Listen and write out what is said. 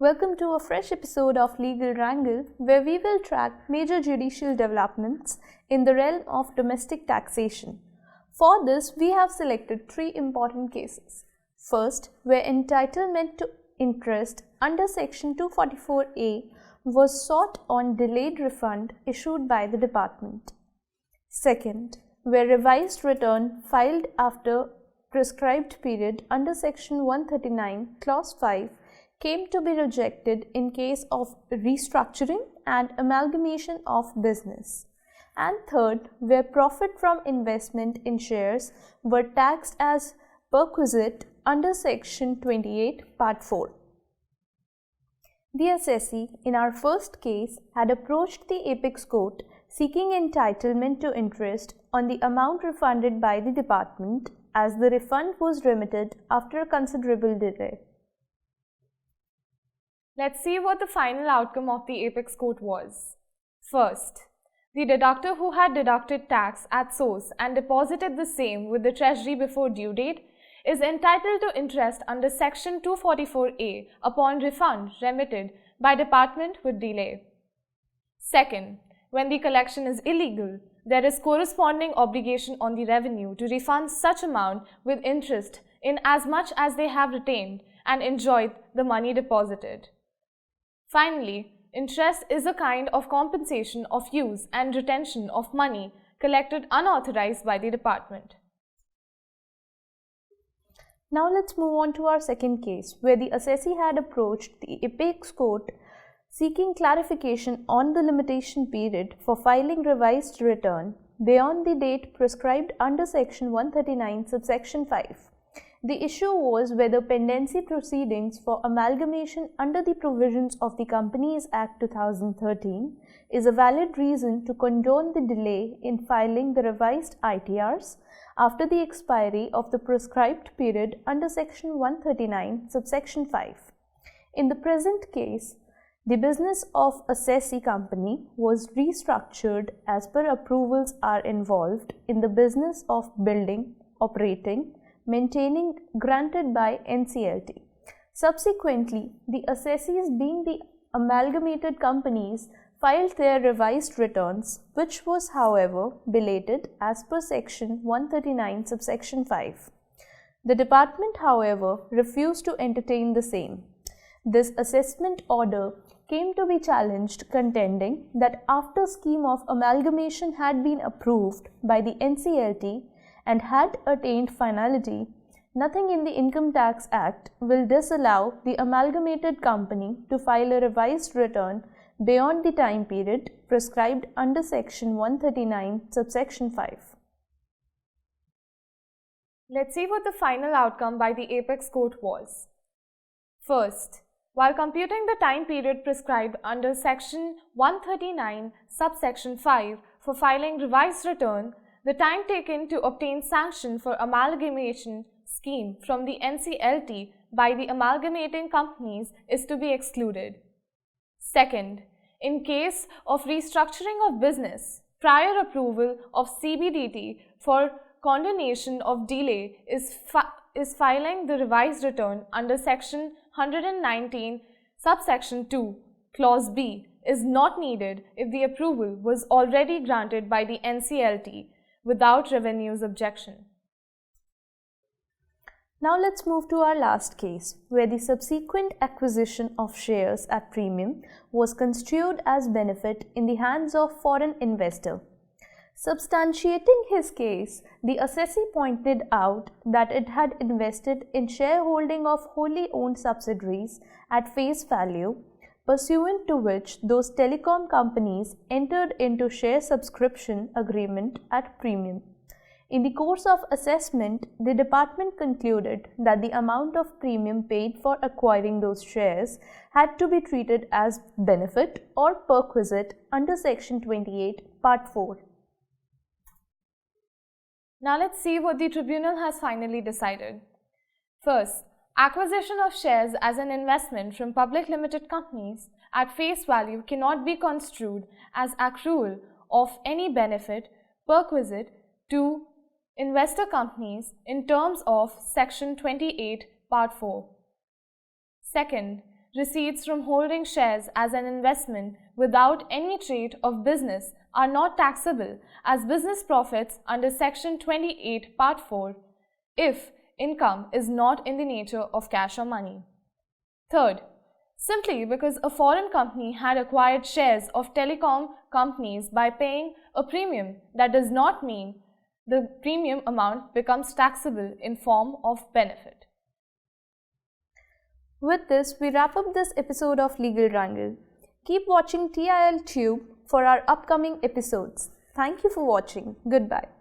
Welcome to a fresh episode of Legal Wrangle, where we will track major judicial developments in the realm of domestic taxation. For this, we have selected three important cases. First, where entitlement to interest under Section 244A was sought on delayed refund issued by the department. Second, where revised return filed after prescribed period under Section 139, Clause 5 came to be rejected in case of restructuring and amalgamation of business. And third, where profit from investment in shares were taxed as perquisite under Section 28, Part 4. The assessee in our first case had approached the Apex Court seeking entitlement to interest on the amount refunded by the department, as the refund was remitted after a considerable delay. Let's see what the final outcome of the Apex Court was. First, the deductor who had deducted tax at source and deposited the same with the Treasury before due date is entitled to interest under Section 244A upon refund remitted by department with delay. Second, when the collection is illegal, there is corresponding obligation on the revenue to refund such amount with interest in as much as they have retained and enjoyed the money deposited. Finally, interest is a kind of compensation of use and retention of money collected unauthorized by the department. Now let's move on to our second case, where the assessee had approached the Apex Court seeking clarification on the limitation period for filing revised return beyond the date prescribed under Section 139, subsection 5. The issue was whether pendency proceedings for amalgamation under the provisions of the Companies Act 2013 is a valid reason to condone the delay in filing the revised ITRs after the expiry of the prescribed period under Section 139, subsection 5. In the present case, the business of assessee company was restructured as per approvals are involved in the business of building, operating, maintaining granted by NCLT. Subsequently, the assessees being the amalgamated companies filed their revised returns, which was however belated as per Section 139, subsection 5. The department however refused to entertain the same. This assessment order came to be challenged, contending that after scheme of amalgamation had been approved by the NCLT and had attained finality, nothing in the Income Tax Act will disallow the amalgamated company to file a revised return beyond the time period prescribed under Section 139, subsection 5. Let's see what the final outcome by the Apex Court was. First, while computing the time period prescribed under Section 139, subsection 5 for filing revised return, the time taken to obtain sanction for amalgamation scheme from the NCLT by the amalgamating companies is to be excluded. Second, in case of restructuring of business, prior approval of CBDT for condonation of delay is filing the revised return under Section 119, subsection 2, Clause B is not needed if the approval was already granted by the NCLT without revenue's objection. Now let's move to our last case, where the subsequent acquisition of shares at premium was construed as benefit in the hands of foreign investor. Substantiating his case, the assessee pointed out that it had invested in shareholding of wholly owned subsidiaries at face value, pursuant to which those telecom companies entered into share subscription agreement at premium. In the course of assessment, the department concluded that the amount of premium paid for acquiring those shares had to be treated as benefit or perquisite under Section 28, Part 4. Now let's see what the tribunal has finally decided. First, acquisition of shares as an investment from public limited companies at face value cannot be construed as accrual of any benefit perquisite to investor companies in terms of Section 28, Part 4. Second, receipts from holding shares as an investment without any trait of business are not taxable as business profits under Section 28, Part 4, if income is not in the nature of cash or money. Third, simply because a foreign company had acquired shares of telecom companies by paying a premium, that does not mean the premium amount becomes taxable in form of benefit. With this, we wrap up this episode of Legal Wrangle. Keep watching TIOL Tube for our upcoming episodes. Thank you for watching. Goodbye.